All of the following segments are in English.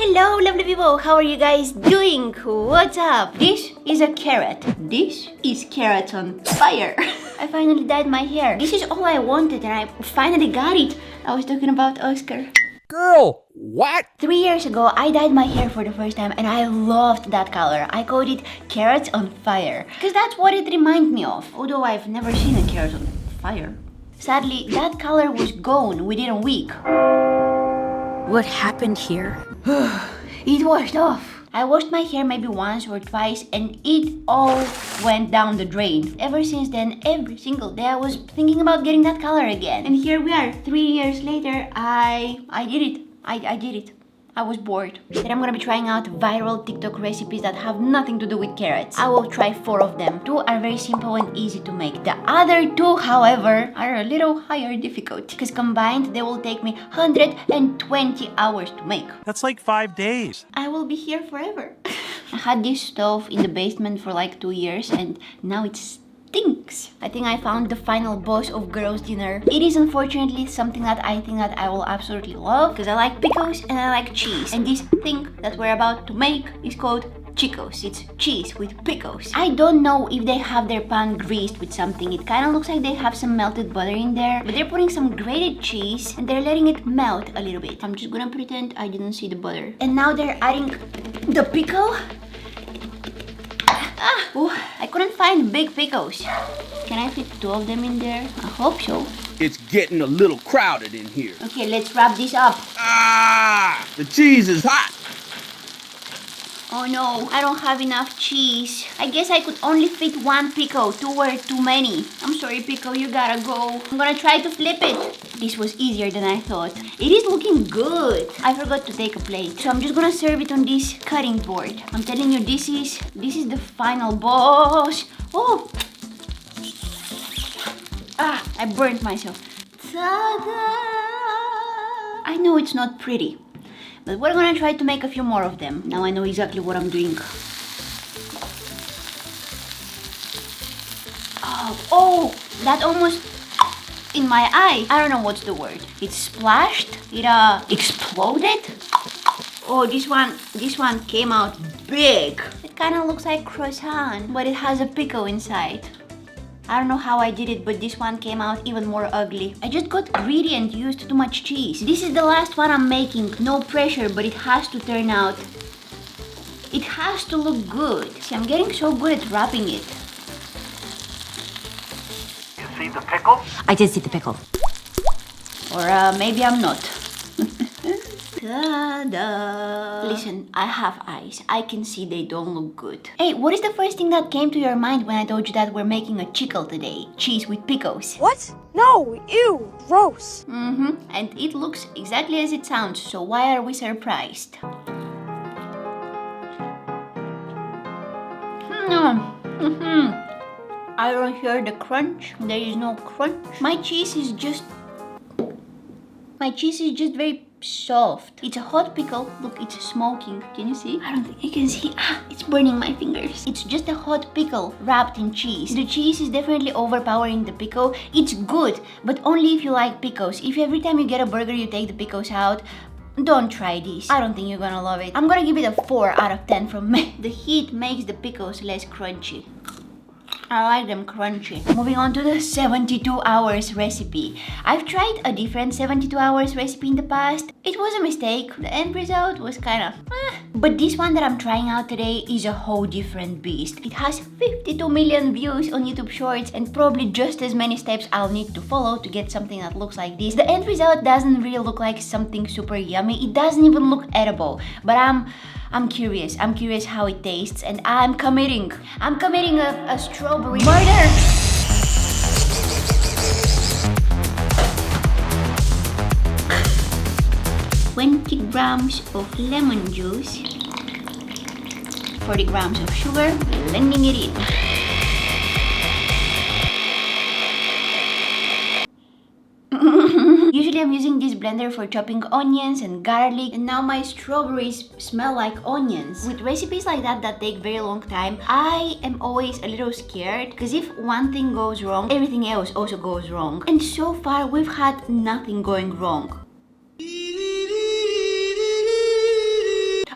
Hello lovely people, how are you guys doing? What's up? This is a carrot. This is carrot on fire. I finally dyed my hair. This is all I wanted and I finally got it. I was talking about Oscar. Girl, what? 3 years ago, I dyed my hair for the first time and I loved that color. I called it carrots on fire because that's what it reminded me of, although I've never seen a carrot on fire. Sadly, that color was gone within a week. What happened here? It washed off. I washed my hair maybe once or twice and it all went down the drain. Ever since then, every single day I was thinking about getting that color again. And here we are, 3 years later, I did it. I did it. I was bored. Today I'm gonna be trying out viral TikTok recipes that have nothing to do with carrots. I will try 4 of them. 2 are very simple and easy to make. The other 2, however, are a little higher difficulty because combined they will take me 120 hours to make. That's like 5 days. I will be here forever. I had this stove in the basement for like 2 years and now it stinks. I think I found the final boss of girls' dinner. It is unfortunately something that I think that I will absolutely love because I like pickles and I like cheese. And this thing that we're about to make is called chickles. It's cheese with pickles. I don't know if they have their pan greased with something. It kind of looks like they have some melted butter in there, but they're putting some grated cheese and they're letting it melt a little bit. I'm just gonna pretend I didn't see the butter. And now they're adding the pickle. Oh, I couldn't find big pickles. Can I fit 2 of them in there? I hope so. It's getting a little crowded in here. Okay, let's wrap this up. Ah, the cheese is hot. Oh no, I don't have enough cheese. I guess I could only fit 1 pickle. 2 were too many. I'm sorry, pickle, you gotta go. I'm gonna try to flip it. This was easier than I thought. It is looking good. I forgot to take a plate, so I'm just gonna serve it on this cutting board. I'm telling you, this is the final boss. Oh! Ah, I burnt myself. Ta-da! I know it's not pretty, but we're gonna try to make a few more of them. Now I know exactly what I'm doing. Oh, that almost in my eye. I don't know what's the word. It splashed. It exploded. Oh, this one came out big. It kind of looks like croissant, but it has a pickle inside. I don't know how I did it, but this one came out even more ugly. I just got greedy and used too much cheese. This is the last one I'm making. No pressure, but it has to turn out. It has to look good. See, I'm getting so good at wrapping it. You see the pickle? I did see the pickle. Or maybe I'm not. Ta-da! Listen, I have eyes. I can see they don't look good. Hey, what is the first thing that came to your mind when I told you that we're making a chickle today? Cheese with pickles. What? No, ew, gross. And it looks exactly as it sounds, so why are we surprised? I don't hear the crunch. There is no crunch. My cheese is just very soft. It's a hot pickle. Look, it's smoking. Can you see? I don't think you can see. It's burning my fingers. It's just a hot pickle wrapped in cheese. The cheese is definitely overpowering the pickle. It's good, but only if you like pickles. If every time you get a burger you take the pickles out, don't try this. I don't think you're gonna love it. I'm gonna give it a 4 out of 10 from me. The heat makes the pickles less crunchy. I like them crunchy. Moving on to the 72 hours recipe. I've tried a different 72 hours recipe in the past. It was a mistake. The end result was kind of But this one that I'm trying out today is a whole different beast. It has 52 million views on YouTube Shorts and probably just as many steps I'll need to follow to get something that looks like this. The end result doesn't really look like something super yummy. It doesn't even look edible. But I'm curious. I'm curious how it tastes, and I'm committing a strawberry murder. $20 grams of lemon juice, 40 grams of sugar, blending it in. Usually I'm using this blender for chopping onions and garlic, and now my strawberries smell like onions. With recipes like that take very long time, I am always a little scared because if one thing goes wrong, everything else also goes wrong. And so far we've had nothing going wrong.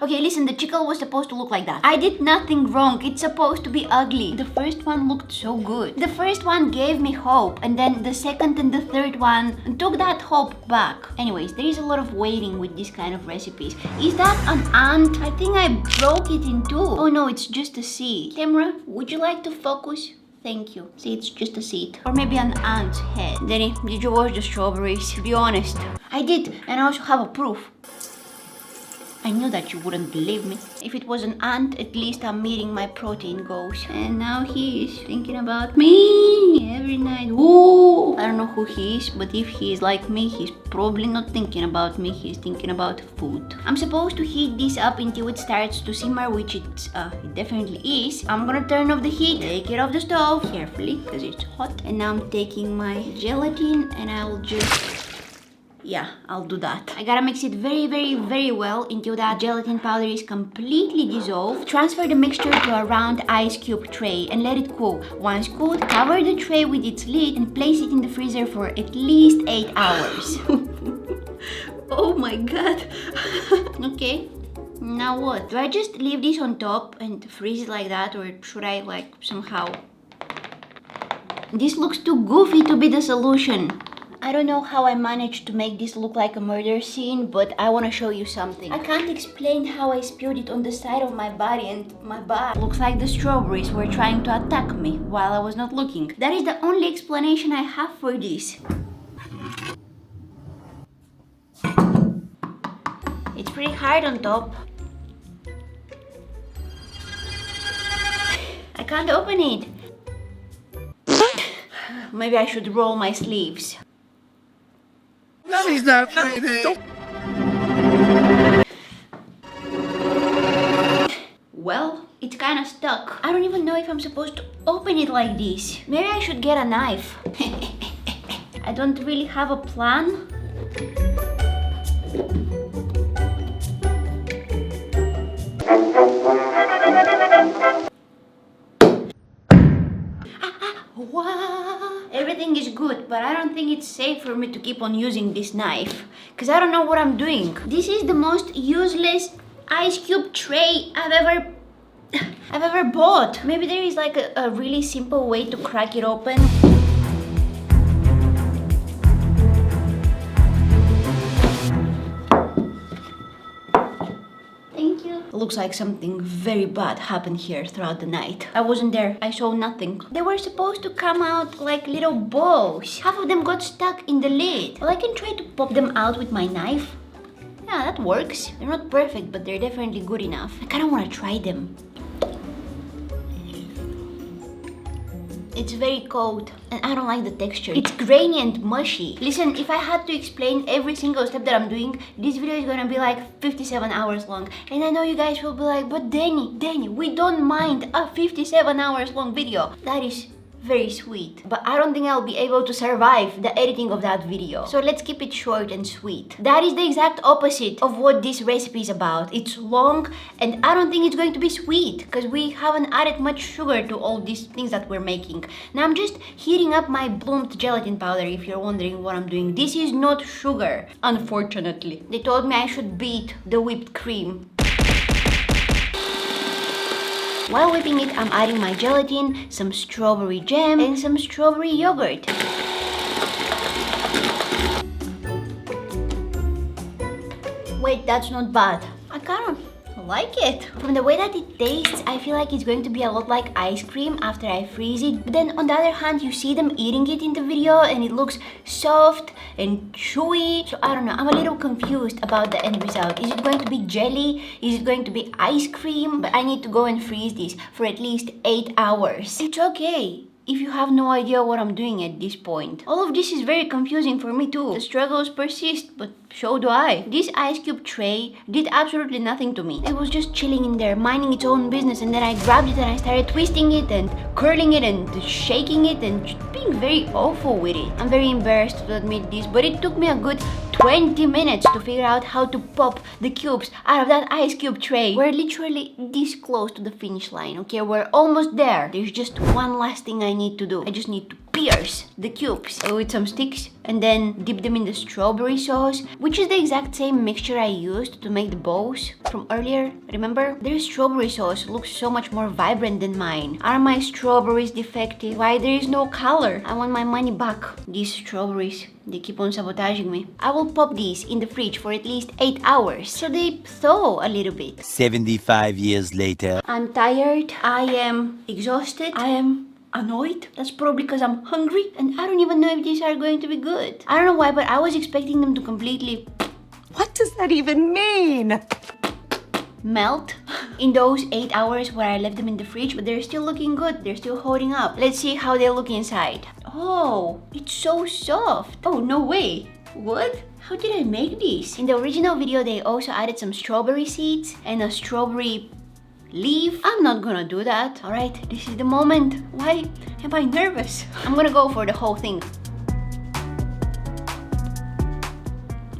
Okay, listen, the chickle was supposed to look like that. I did nothing wrong. It's supposed to be ugly. The first one looked so good. The first one gave me hope, and then the second and the third one took that hope back. Anyways, there is a lot of waiting with this kind of recipes. Is that an ant? I think I broke it in two. Oh no, it's just a seed. Camera, would you like to focus? Thank you. See, it's just a seed. Or maybe an ant's head. Danny, did you wash the strawberries? Be honest. I did, and I also have a proof. I knew that you wouldn't believe me. If it was an ant, at least I'm meeting my protein goals. And now he is thinking about me every night. Ooh! I don't know who he is, but if he is like me, he's probably not thinking about me. He's thinking about food. I'm supposed to heat this up until it starts to simmer, which it definitely is. I'm gonna turn off the heat, take it off the stove carefully because it's hot. And now I'm taking my gelatin and I'll just... yeah, I'll do that. I gotta mix it very well until that gelatin powder is completely dissolved. Transfer the mixture to a round ice cube tray and let it cool. Once cooled, cover the tray with its lid and place it in the freezer for at least 8 hours. Oh my god. Okay, now what? Do I just leave this on top and freeze it like that, or should I like somehow... This looks too goofy to be the solution. I don't know how I managed to make this look like a murder scene, but I want to show you something. I can't explain how I spilled it on the side of my body, and my back looks like the strawberries were trying to attack me while I was not looking. That is the only explanation I have for this. It's pretty hard on top. I can't open it. Maybe I should roll my sleeves. He's not funny. Well, it's kinda stuck. I don't even know if I'm supposed to open it like this. Maybe I should get a knife. I don't really have a plan. Wow. Everything is good, but I don't think it's safe for me to keep on using this knife because I don't know what I'm doing. This is the most useless ice cube tray I've ever bought. Maybe there is like a really simple way to crack it open. Thank you. Looks like something very bad happened here throughout the night. I wasn't there. I saw nothing. They were supposed to come out like little balls. Half of them got stuck in the lid. Well, I can try to pop them out with my knife. Yeah, that works. They're not perfect, but they're definitely good enough. I kind of want to try them. It's very cold and I don't like the texture. It's grainy and mushy. Listen, if I had to explain every single step that I'm doing, this video is gonna be like 57 hours long. And I know you guys will be like, but Danny, we don't mind a 57 hours long video. That is very sweet, but I don't think I'll be able to survive the editing of that video. So let's keep it short and sweet. That is the exact opposite of what this recipe is about. It's long and I don't think it's going to be sweet because we haven't added much sugar to all these things that we're making. Now I'm just heating up my bloomed gelatin powder if you're wondering what I'm doing. This is not sugar, unfortunately. They told me I should beat the whipped cream. While whipping it, I'm adding my gelatin, some strawberry jam, and some strawberry yogurt. Wait, that's not bad. I kind of like it. From the way that it tastes, I feel like it's going to be a lot like ice cream after I freeze it. But then on the other hand, you see them eating it in the video and it looks soft and chewy. So I don't know, I'm a little confused about the end result. Is it going to be jelly? Is it going to be ice cream? But I need to go and freeze this for at least 8 hours. It's okay if you have no idea what I'm doing at this point. All of this is very confusing for me too. The struggles persist, but so do I. This ice cube tray did absolutely nothing to me. It was just chilling in there, minding its own business, and then I grabbed it and I started twisting it and curling it and shaking it and just being very awful with it. I'm very embarrassed to admit this, but it took me a good 20 minutes to figure out how to pop the cubes out of that ice cube tray. We're literally this close to the finish line, okay? We're almost there. There's just one last thing I need to do. I just need to pierce the cubes with some sticks and then dip them in the strawberry sauce, which is the exact same mixture I used to make the bows from earlier. Remember? Their strawberry sauce looks so much more vibrant than mine. Are my strawberries defective? Why there is no color? I want my money back. These strawberries, they keep on sabotaging me. I will pop these in the fridge for at least 8 hours so they thaw a little bit. 75 years later. I'm tired. I am exhausted. I am annoyed. That's probably because I'm hungry and I don't even know if these are going to be good. I don't know why, but I was expecting them to completely What does that even mean? melt in those 8 hours where I left them in the fridge, but they're still looking good. They're still holding up. Let's see how they look inside. Oh, it's so soft. Oh, no way. What? How did I make these? In the original video, they also added some strawberry seeds and a strawberry leaf. I'm not gonna do that. All right, this is the moment. Why am I nervous? I'm gonna go for the whole thing.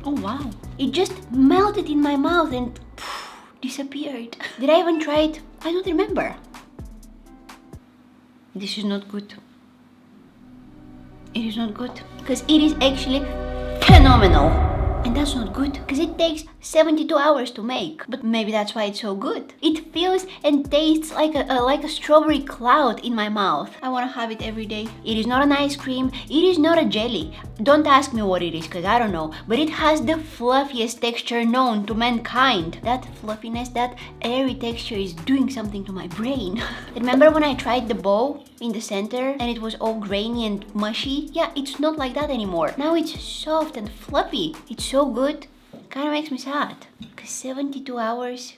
Oh wow, it just melted in my mouth and disappeared. Did I even try it? I don't remember. This is not good. It is not good because it is actually phenomenal. And that's not good because it takes 72 hours to make. But maybe that's why it's so good. It feels and tastes like a strawberry cloud in my mouth. I want to have it every day. It is not an ice cream. It is not a jelly. Don't ask me what it is because I don't know. But it has the fluffiest texture known to mankind. That fluffiness, that airy texture is doing something to my brain. Remember when I tried the bow in the center and it was all grainy and mushy? Yeah, it's not like that anymore. Now it's soft and fluffy. It's so good. Kind of makes me sad. Because 72 hours,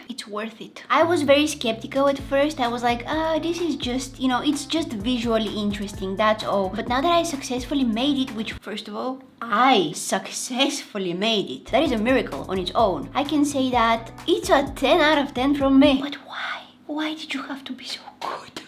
it's worth it. I was very skeptical at first. I was like, this is just, it's just visually interesting, that's all. But now that I successfully made it, which first of all, I successfully made it. That is a miracle on its own. I can say that it's a 10 out of 10 from me. But why? Why did you have to be so good?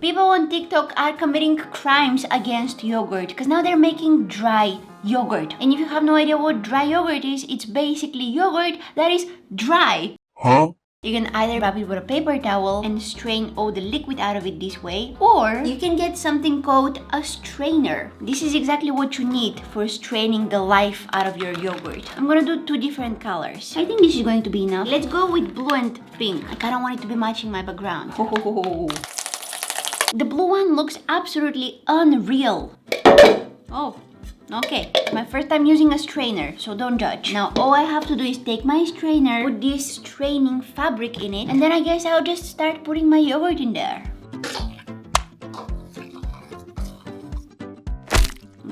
People on TikTok are committing crimes against yogurt because now they're making dry yogurt. And if you have no idea what dry yogurt is, it's basically yogurt that is dry. Huh? You can either wrap it with a paper towel and strain all the liquid out of it this way, or you can get something called a strainer. This is exactly what you need for straining the life out of your yogurt. I'm gonna do 2 different colors. I think this is going to be enough. Let's go with blue and pink. I kinda want it to be matching my background. The blue one looks absolutely unreal. Oh, okay. My first time using a strainer, so don't judge. Now all I have to do is take my strainer, put this straining fabric in it, and then I guess I'll just start putting my yogurt in there.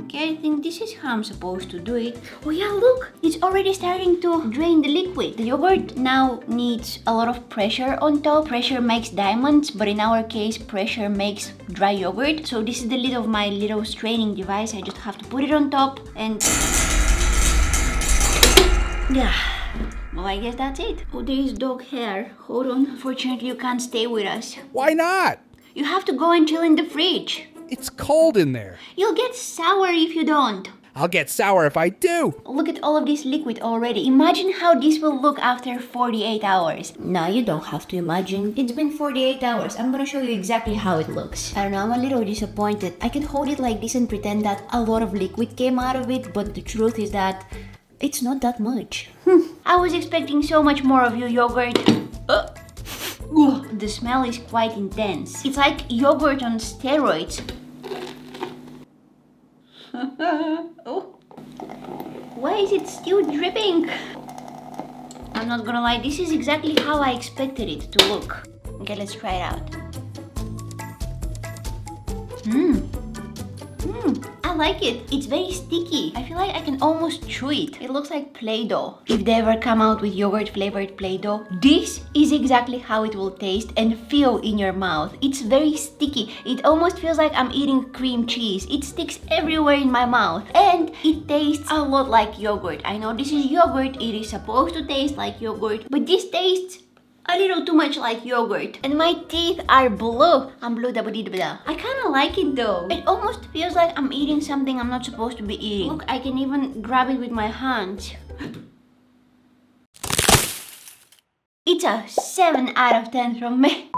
Okay, I think this is how I'm supposed to do it. Oh yeah, look! It's already starting to drain the liquid. The yogurt now needs a lot of pressure on top. Pressure makes diamonds, but in our case, pressure makes dry yogurt. So this is the lid of my little straining device. I just have to put it on top and... yeah. Well, I guess that's it. Oh, there is dog hair. Hold on. Unfortunately, you can't stay with us. Why not? You have to go and chill in the fridge. It's cold in there. You'll get sour if you don't. I'll get sour if I do. Look at all of this liquid already. Imagine how this will look after 48 hours. No, you don't have to imagine. It's been 48 hours. I'm gonna show you exactly how it looks. I don't know, I'm a little disappointed. I can hold it like this and pretend that a lot of liquid came out of it, but the truth is that it's not that much. I was expecting so much more of you, yogurt. The smell is quite intense. It's like yogurt on steroids. Oh. Why is it still dripping? I'm not gonna lie, this is exactly how I expected it to look. Okay, let's try it out. I like it. It's very sticky. I feel like I can almost chew it. It looks like Play-Doh. If they ever come out with yogurt flavored Play-Doh, this is exactly how it will taste and feel in your mouth. It's very sticky. It almost feels like I'm eating cream cheese. It sticks everywhere in my mouth and it tastes a lot like yogurt. I know this is yogurt. It is supposed to taste like yogurt, but this tastes a little too much like yogurt. And my teeth are blue. I'm blue da-ba-dee-da-ba-da. I kind of like it though. It almost feels like I'm eating something I'm not supposed to be eating. Look, I can even grab it with my hands. It's a 7 out of 10 from me.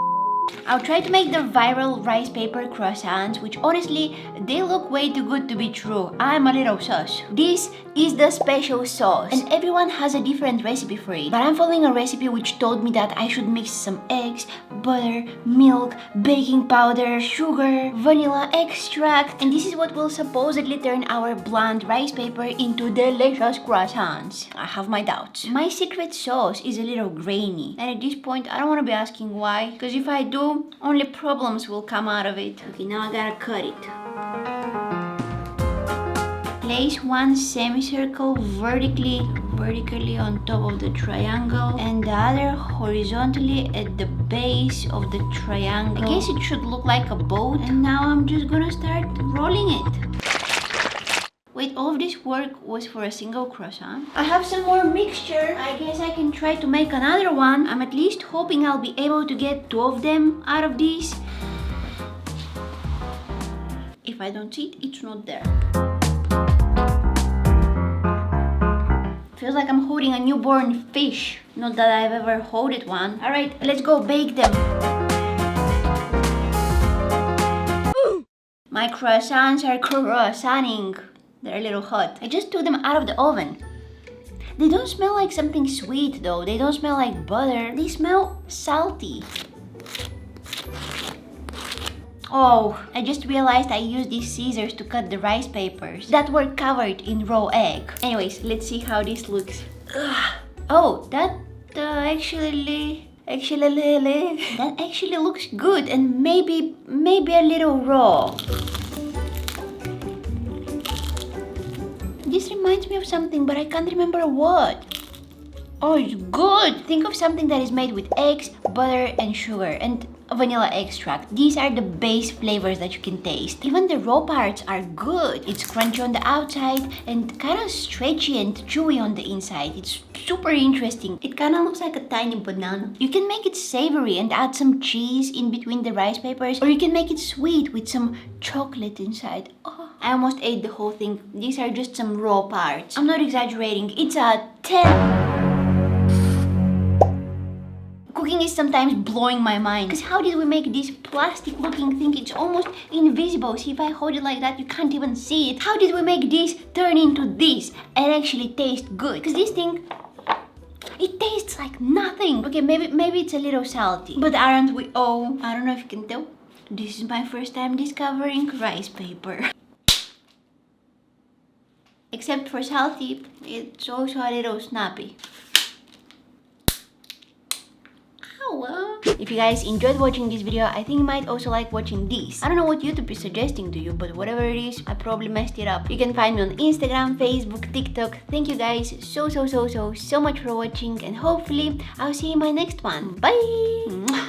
I'll try to make the viral rice paper croissants, which honestly, they look way too good to be true. I'm a little sus. This is the special sauce, and everyone has a different recipe for it. But I'm following a recipe which told me that I should mix some eggs, butter, milk, baking powder, sugar, vanilla extract, and this is what will supposedly turn our bland rice paper into delicious croissants. I have my doubts. My secret sauce is a little grainy, and at this point, I don't want to be asking why, because if I do, only problems will come out of it. Okay, now I gotta cut it. Place one semicircle vertically on top of the triangle and the other horizontally at the base of the triangle. I guess it should look like a boat. And now I'm just gonna start rolling it. Wait, all of this work was for a single croissant? I have some more mixture. I guess I can try to make another one. I'm at least hoping I'll be able to get 2 of them out of these. If I don't see it, it's not there. Feels like I'm holding a newborn fish. Not that I've ever held one. Alright, let's go bake them. My croissants are croissanting. They're a little hot. I just took them out of the oven. They don't smell like something sweet though. They don't smell like butter. They smell salty. Oh, I just realized I used these scissors to cut the rice papers that were covered in raw egg. Anyways, let's see how this looks. Ugh. Oh, that actually looks good and maybe a little raw. This reminds me of something, but I can't remember what. Oh, it's good! Think of something that is made with eggs, butter, and sugar, and vanilla extract. These are the base flavors that you can taste. Even the raw parts are good. It's crunchy on the outside and kind of stretchy and chewy on the inside. It's super interesting. It kind of looks like a tiny banana. You can make it savory and add some cheese in between the rice papers, or you can make it sweet with some chocolate inside. Oh, I almost ate the whole thing. These are just some raw parts. I'm not exaggerating. It's a 10. Cooking is sometimes blowing my mind. Because how did we make this plastic looking thing? It's almost invisible. See, if I hold it like that, you can't even see it. How did we make this turn into this and actually taste good? Because this thing, it tastes like nothing. Okay, maybe it's a little salty. But aren't we all? I don't know if you can tell. This is my first time discovering rice paper. Except for salty, it's also a little snappy. If you guys enjoyed watching this video, I think you might also like watching this. I don't know what YouTube is suggesting to you, but whatever it is, I probably messed it up. You can find me on Instagram, Facebook, TikTok. Thank you guys so much for watching, and hopefully I'll see you in my next one. Bye!